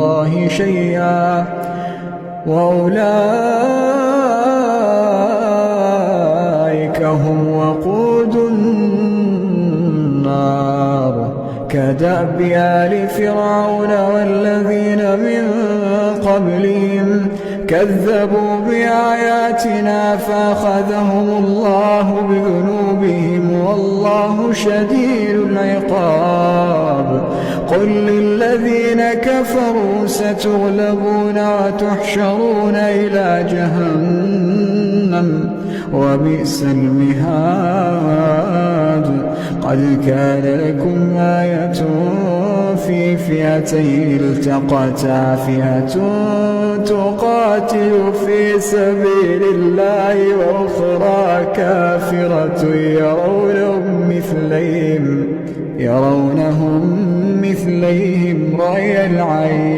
الله شيئا وأولئك هم وقود النار كدأب آل فرعون والذين من قبلهم كذبوا بآياتنا فأخذهم الله بذنوبهم والله شديد العقاب قل للذين كفروا ستغلبون وتحشرون إلى جهنم وبئس المهاد قد كان لكم آية في فئتين التقتا فئة تقاتل في سبيل الله وأخرى كافرة يرونهم مثليهم رأي العين